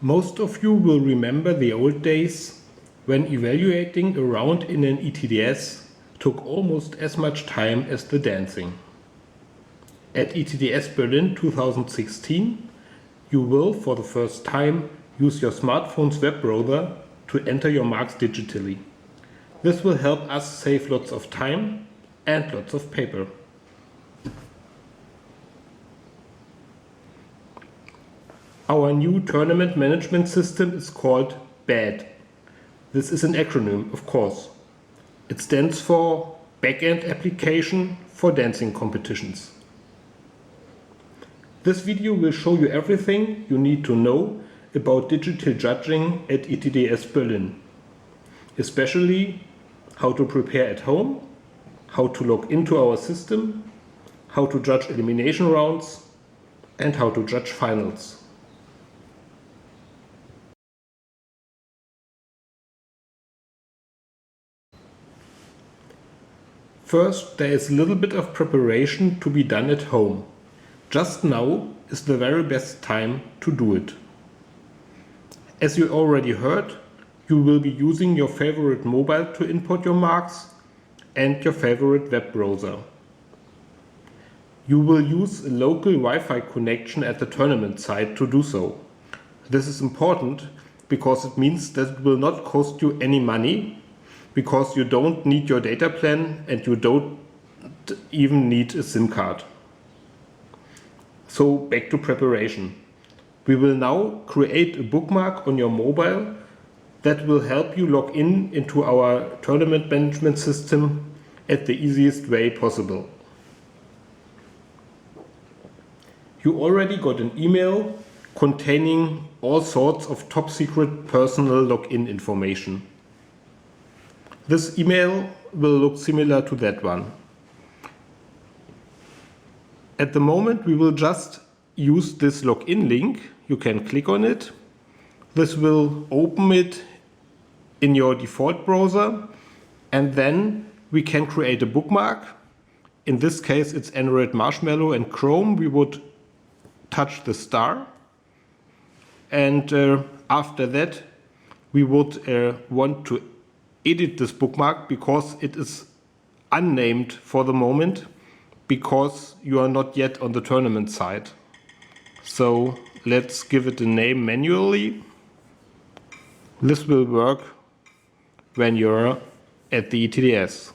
Most of you will remember the old days when evaluating a round in an ETDS took almost as much time as the dancing. At ETDS Berlin 2016, you will for the first time use your smartphone's web browser to enter your marks digitally. This will help us save lots of time and lots of paper. Our new tournament management system is called BAD. This is an acronym, of course. It stands for Backend Application for Dancing Competitions. This video will show you everything you need to know about digital judging at ETDS Berlin. Especially how to prepare at home, how to log into our system, how to judge elimination rounds, and how to judge finals. First, there is a little bit of preparation to be done at home. Just now is the very best time to do it. As you already heard, you will be using your favorite mobile to input your marks and your favorite web browser. You will use a local Wi-Fi connection at the tournament site to do so. This is important because it means that it will not cost you any money, because you don't need your data plan and you don't even need a SIM card. So back to preparation. We will now create a bookmark on your mobile that will help you log in into our tournament management system at the easiest way possible. You already got an email containing all sorts of top secret personal login information. This email will look similar to that one. At the moment we will just use this login link. You can click on it. This will open it in your default browser, and then we can create a bookmark. In this case it's Android Marshmallow and Chrome. We would touch the star, and after that we would want to edit this bookmark because it is unnamed for the moment, because you are not yet on the tournament site. So let's give it a name manually. This will work when you're at the ETDS.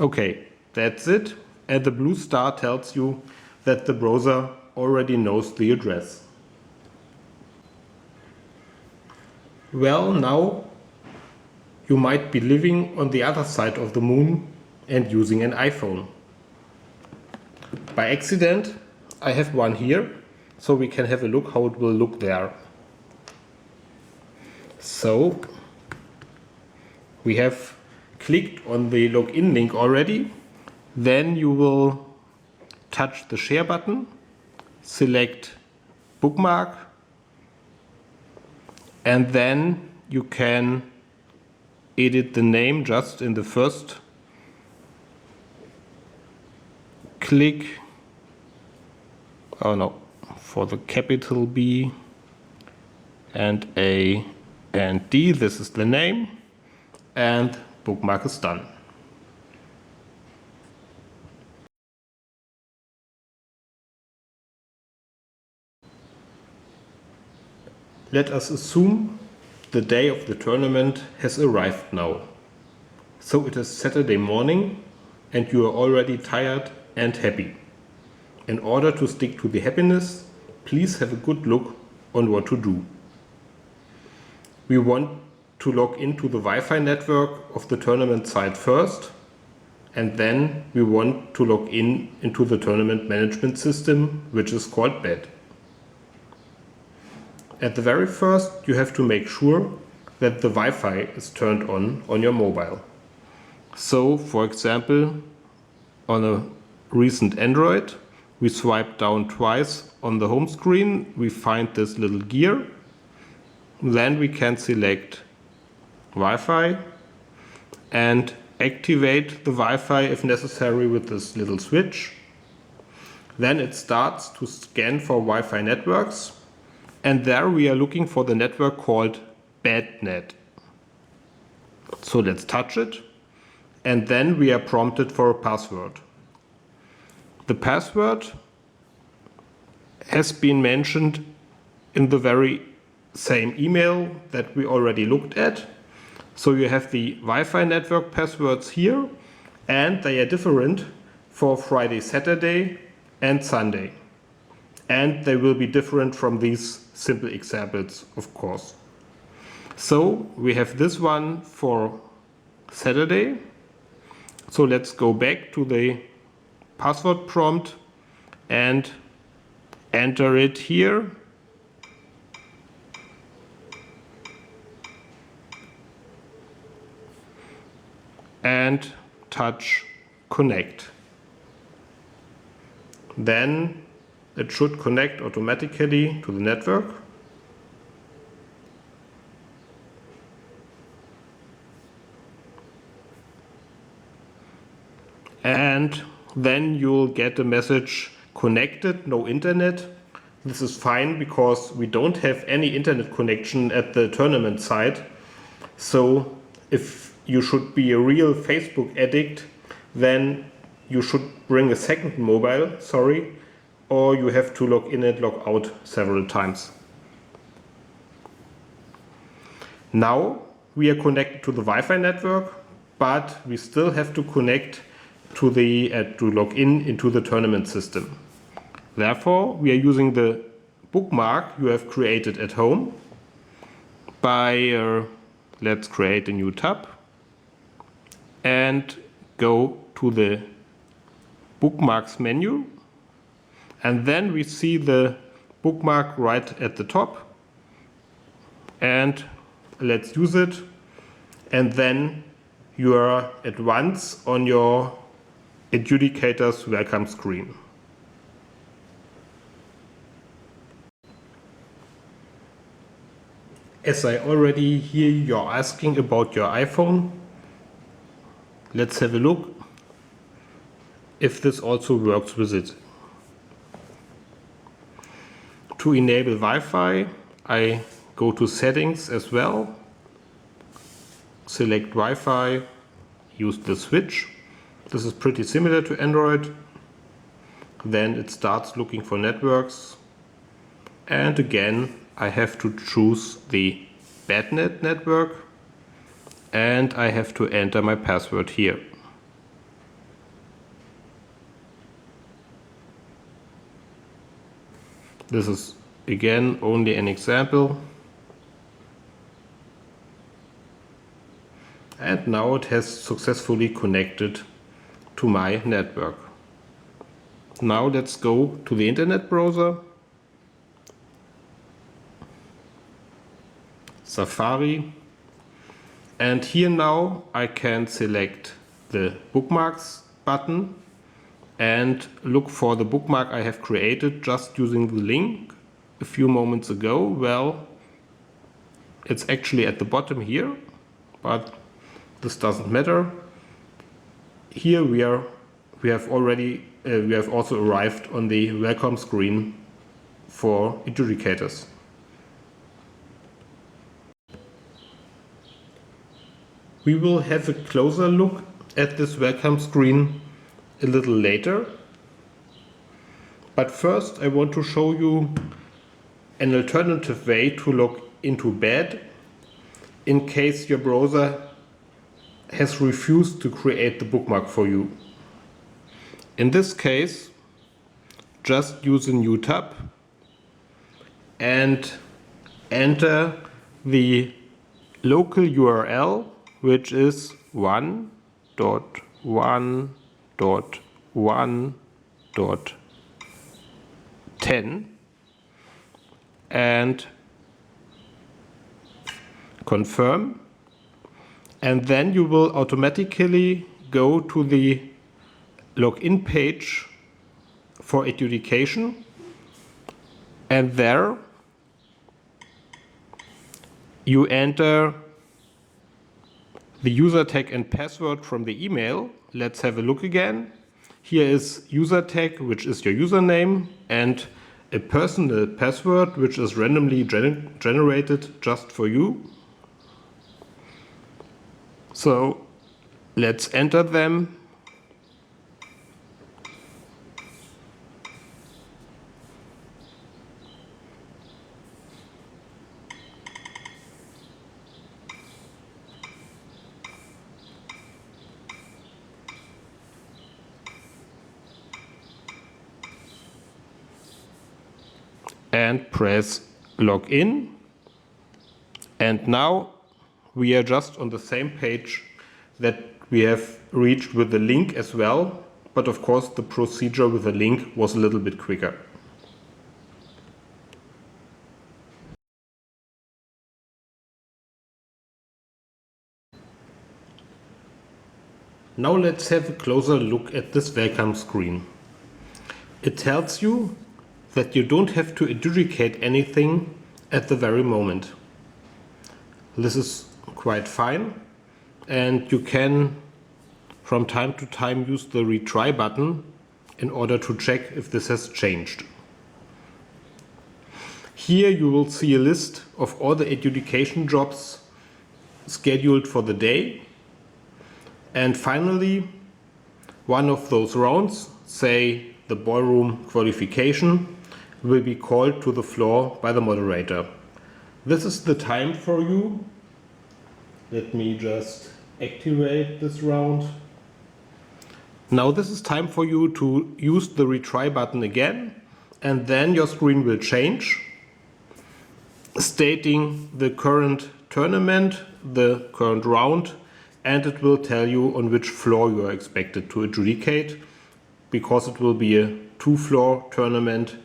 Okay, that's it. And the blue star tells you that the browser already knows the address. Well, now you might be living on the other side of the moon and using an iPhone. By accident, I have one here, so we can have a look how it will look there. So, we have clicked on the login link already. Then you will touch the share button, select bookmark, and then you can edit the name just in the first click. Oh no, for the capital B and A and D, this is the name, and bookmark is done. Let us assume the day of the tournament has arrived now. So it is Saturday morning and you are already tired and happy. In order to stick to the happiness, please have a good look on what to do. We want to log into the Wi-Fi network of the tournament site first, and then we want to log into the tournament management system, which is called BAD. At the very first, you have to make sure that the Wi-Fi is turned on your mobile. So, for example, on a recent Android, we swipe down twice on the home screen, we find this little gear. Then we can select Wi-Fi and activate the Wi-Fi if necessary with this little switch. Then it starts to scan for Wi-Fi networks, and there we are looking for the network called BadNet. So let's touch it, and then we are prompted for a password. The password has been mentioned in the very same email that we already looked at. So you have the Wi-Fi network passwords here, and they are different for Friday, Saturday and Sunday. And they will be different from these simple examples, of course. So we have this one for Saturday. So let's go back to the password prompt and enter it here. And touch connect. Then it should connect automatically to the network. And then you'll get a message connected, no internet. This is fine because we don't have any internet connection at the tournament site. So if you should be a real Facebook addict, then you should bring a second mobile, or you have to log in and log out several times. Now we are connected to the Wi-Fi network, but we still have to connect to log in into the tournament system. Therefore, we are using the bookmark you have created at home by let's create a new tab and go to the bookmarks menu, and then we see the bookmark right at the top, and let's use it, and then you are at once on your Adjudicators welcome screen. As I already hear you're asking about your iPhone, let's have a look if this also works with it. To enable Wi-Fi, I go to settings as well, select Wi-Fi, use the switch. This is pretty similar to Android. Then it starts looking for networks, and again I have to choose the BadNet network, and I have to enter my password here. This is again only an example. And now it has successfully connected to my network. Now let's go to the internet browser, Safari, and here now I can select the bookmarks button and look for the bookmark I have created just using the link a few moments ago. Well, it's actually at the bottom here, but this doesn't matter. Here we have also arrived on the welcome screen for Adjudicators. We will have a closer look at this welcome screen a little later. But first I want to show you an alternative way to log into BAD in case your browser has refused to create the bookmark for you. In this case, just use a new tab and enter the local URL, which is 1.1.1.10, and confirm. And then you will automatically go to the login page for Adjudication, and there you enter the user tag and password from the email. Let's have a look again. Here is user tag, which is your username, and a personal password, which is randomly generated just for you. So let's enter them. And press login. And now we are just on the same page that we have reached with the link as well. But of course, the procedure with the link was a little bit quicker. Now let's have a closer look at this welcome screen. It tells you that you don't have to adjudicate anything at the very moment. This is quite fine, and you can from time to time use the retry button in order to check if this has changed. Here you will see a list of all the adjudication jobs scheduled for the day, and finally one of those rounds, say the ballroom qualification, will be called to the floor by the moderator. This is the time for you. Let me just activate this round. Now this is time for you to use the retry button again, and then your screen will change, stating the current tournament, the current round, and it will tell you on which floor you are expected to adjudicate, because it will be a 2-floor tournament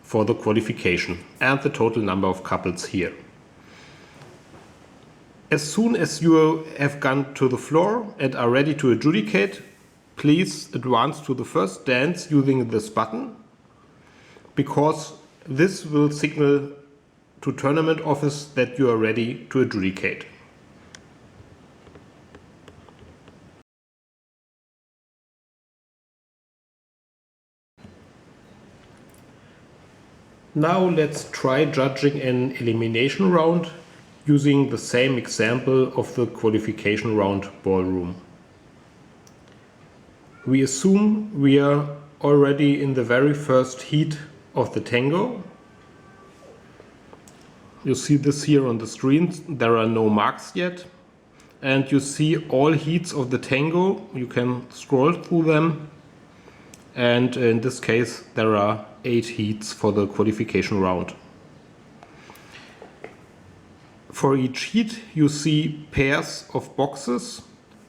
for the qualification, and the total number of couples here. As soon as you have gone to the floor and are ready to adjudicate, please advance to the first dance using this button, because this will signal to tournament office that you are ready to adjudicate. Now let's try judging an elimination round using the same example of the qualification round ballroom. We assume we are already in the very first heat of the tango. You see this here on the screen. There are no marks yet. And you see all heats of the tango. You can scroll through them. And in this case, there are 8 heats for the qualification round. For each heat, you see pairs of boxes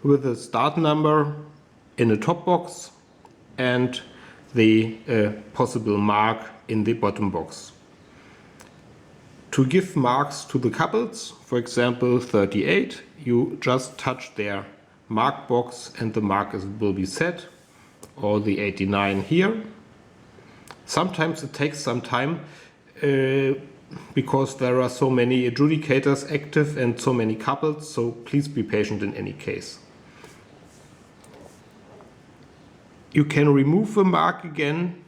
with a start number in the top box and the possible mark in the bottom box. To give marks to the couples, for example 38, you just touch their mark box and the mark will be set, or the 89 here. Sometimes it takes some time because there are so many adjudicators active and so many couples, so please be patient in any case. You can remove the mark again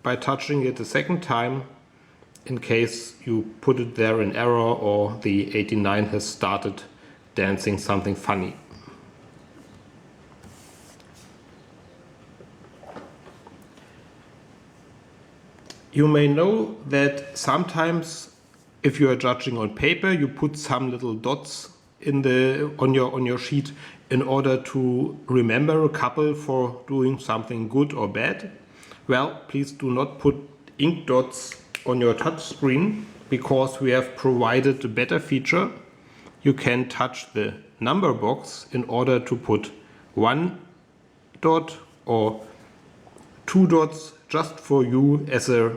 by touching it a second time in case you put it there in error or the 89 has started dancing something funny. You may know that sometimes if you are judging on paper, you put some little dots on your sheet in order to remember a couple for doing something good or bad. Well, please do not put ink dots on your touch screen, because we have provided a better feature. You can touch the number box in order to put 1 dot or 2 dots just for you as a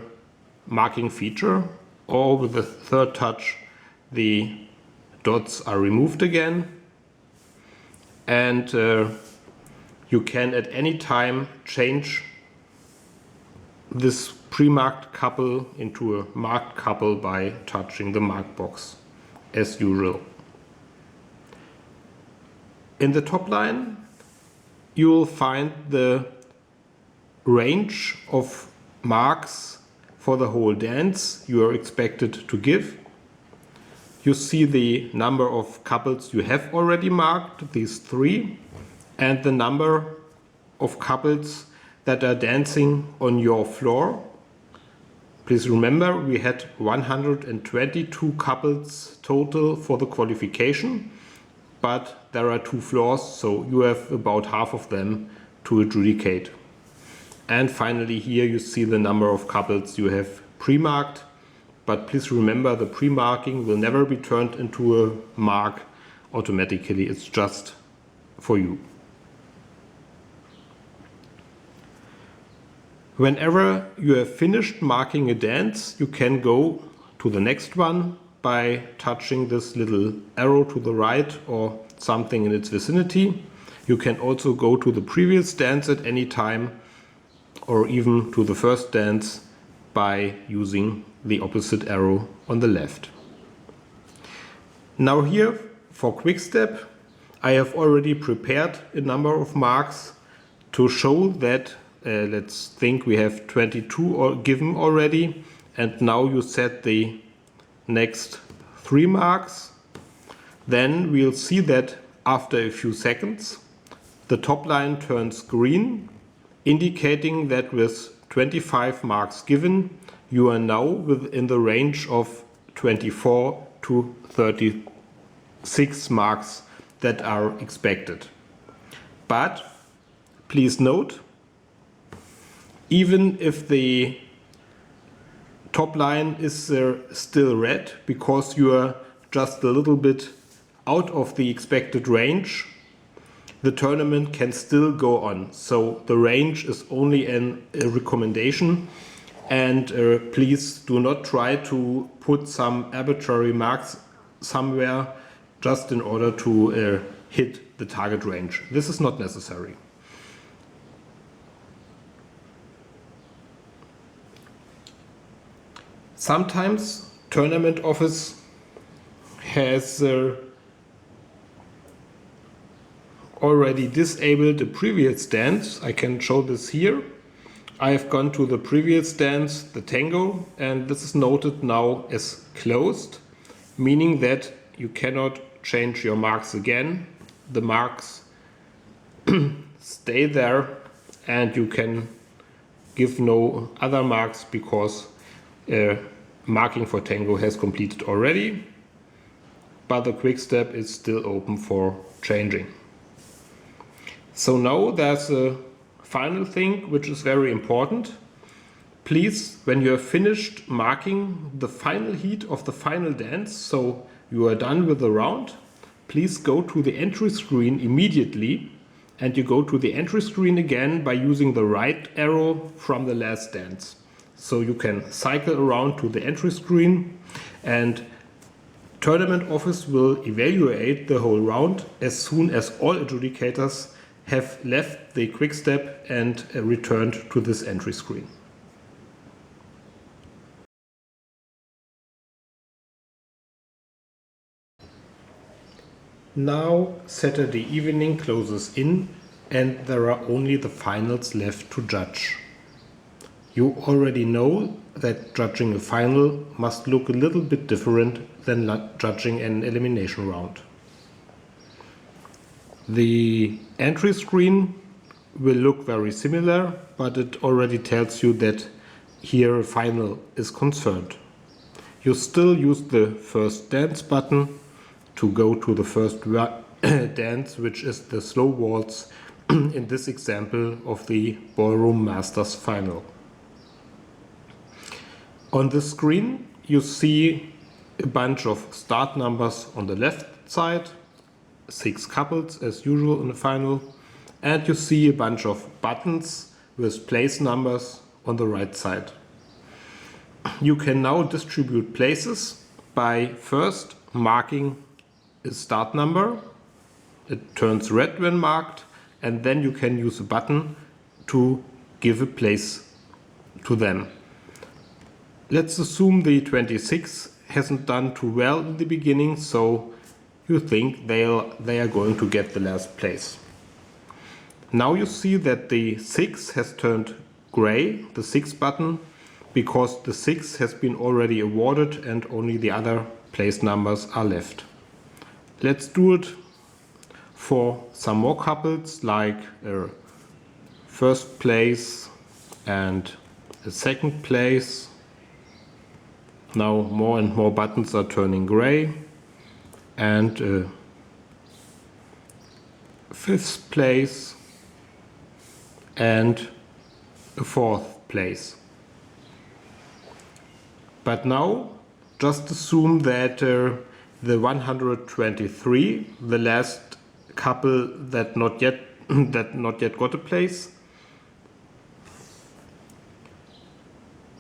marking feature, or with the third touch the dots are removed again, and you can at any time change this pre-marked couple into a marked couple by touching the mark box as usual. In the top line you will find the range of marks for the whole dance you are expected to give. You see the number of couples you have already marked, these 3, and the number of couples that are dancing on your floor. Please remember, we had 122 couples total for the qualification, but there are 2 floors, so you have about half of them to adjudicate. And finally here you see the number of couples you have pre-marked, but please remember the pre-marking will never be turned into a mark automatically, it's just for you. Whenever you have finished marking a dance, you can go to the next one by touching this little arrow to the right or something in its vicinity. You can also go to the previous dance at any time, or even to the first dance by using the opposite arrow on the left. Now here for quick step, I have already prepared a number of marks to show that let's think we have 22 given already, and now you set the next 3 marks. Then we'll see that after a few seconds the top line turns green, indicating that with 25 marks given you are now within the range of 24 to 36 marks that are expected. But please note, even if the top line is still red because you are just a little bit out of the expected range, the tournament can still go on. So the range is only a recommendation, and please do not try to put some arbitrary marks somewhere just in order to hit the target range. This is not necessary. Sometimes tournament office has already disabled a previous dance. I can show this here. I have gone to the previous dance, the tango, and this is noted now as closed, meaning that you cannot change your marks again. The marks stay there and you can give no other marks because marking for tango has completed already, but the quick step is still open for changing. So now there's a final thing which is very important. Please, when you have finished marking the final heat of the final dance, so you are done with the round, please go to the entry screen immediately, and you go to the entry screen again by using the right arrow from the last dance. So you can cycle around to the entry screen, and tournament office will evaluate the whole round as soon as all adjudicators have left the quick step and returned to this entry screen. Now Saturday evening closes in and there are only the finals left to judge. You already know that judging a final must look a little bit different than judging an elimination round. The entry screen will look very similar, but it already tells you that here a final is concerned. You still use the first dance button to go to the first dance, which is the slow waltz in this example of the Ballroom Masters final. On the screen you see a bunch of start numbers on the left side, 6 couples as usual in the final, and you see a bunch of buttons with place numbers on the right side. You can now distribute places by first marking a start number. It turns red when marked, and then you can use a button to give a place to them. Let's assume the 26 hasn't done too well in the beginning, so you think they are going to get the last place. Now you see that the 6 has turned gray, the 6 button, because the 6 has been already awarded and only the other place numbers are left. Let's do it for some more couples, like first place and a second place. Now more and more buttons are turning gray, and fifth place and a fourth place. But now just assume that the 123, the last couple that not yet got a place,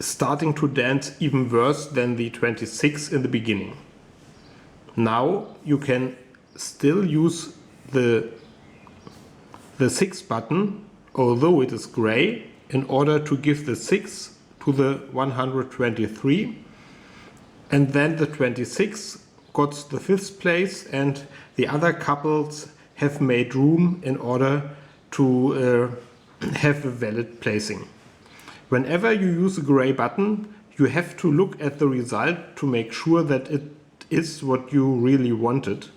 starting to dance even worse than the 26 in the beginning. Now you can still use the 6 button, although it is gray, in order to give the 6 to the 123, and then the 26 got the 5th place, and the other couples have made room in order to have a valid placing. Whenever you use a gray button, you have to look at the result to make sure that it is what you really wanted,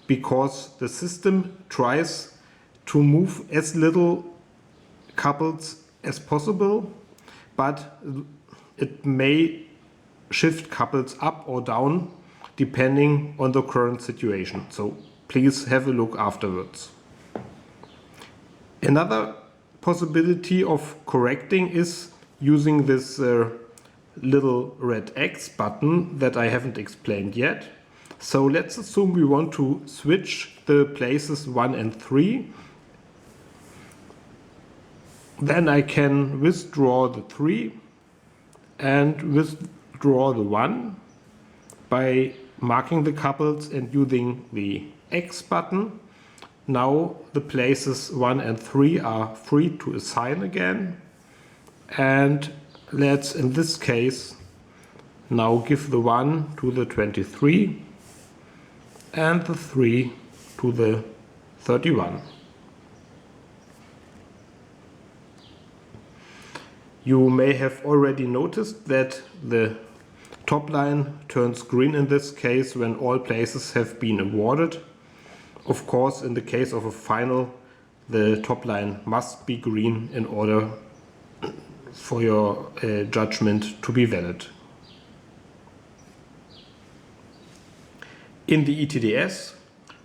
because the system tries to move as little couples as possible, but it may shift couples up or down depending on the current situation. So please have a look afterwards. Another possibility of correcting is using this little red X button that I haven't explained yet. So let's assume we want to switch the places 1 and 3. Then I can withdraw the 3 and withdraw the 1 by marking the couples and using the X button. Now the places 1 and 3 are free to assign again. And let's, in this case, now give the 1 to the 23 and the 3 to the 31. You may have already noticed that the top line turns green in this case when all places have been awarded. Of course, in the case of a final, the top line must be green in order for your judgment to be valid. In the ETDS,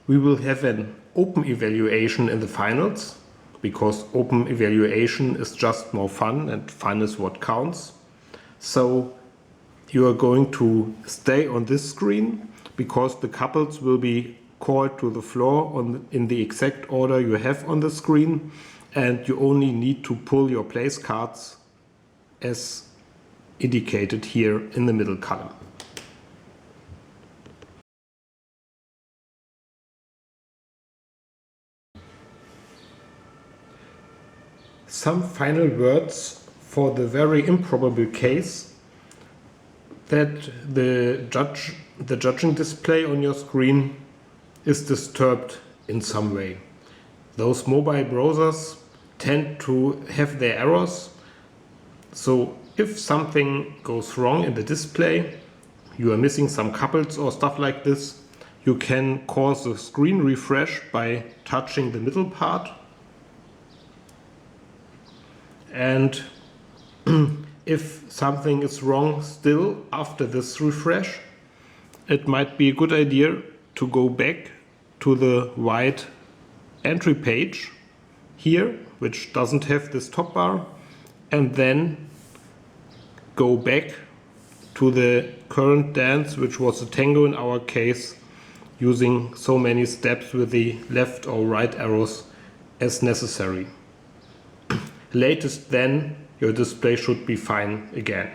we will have an open evaluation in the finals, because open evaluation is just more fun and fun is what counts. So you are going to stay on this screen because the couples will be called to the floor in the exact order you have on the screen, and you only need to pull your place cards as indicated here in the middle column. Some final words for the very improbable case that the judging display on your screen is disturbed in some way. Those mobile browsers tend to have their errors. So if something goes wrong in the display, you are missing some couples or stuff like this, you can cause a screen refresh by touching the middle part. And if something is wrong still after this refresh, it might be a good idea to go back to the white entry page here, which doesn't have this top bar, and then go back to the current dance, which was a tango in our case, using so many steps with the left or right arrows as necessary. Latest then, your display should be fine again.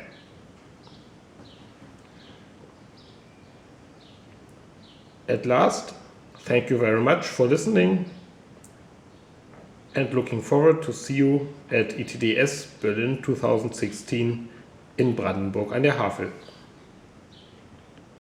At last, thank you very much for listening, and looking forward to see you at ETDS Berlin 2016 in Brandenburg an der Havel.